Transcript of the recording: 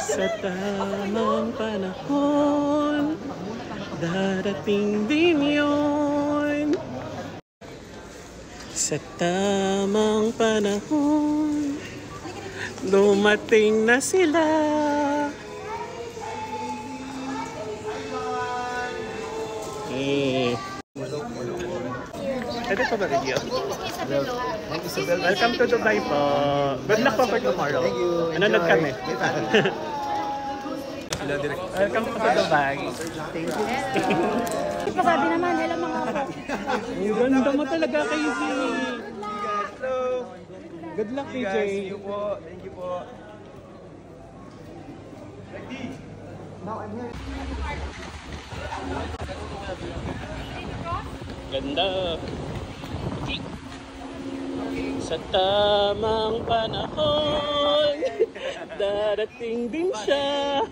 Sa tamang panahon, darating din yun. Sa tamang panahon, dumating na sila. Ito pa ba video? Welcome to Dubai po. Good luck po for tomorrow. Thank you. Nanonood kami. Welcome to Dubai. Thank you. Pasabi naman, hello mga po. Ang ganda mo talaga, Casey. Good luck, PJ. Thank you po. Thank you po. Now I'm here. Ganda. Sa tamang panahon, darating din siya.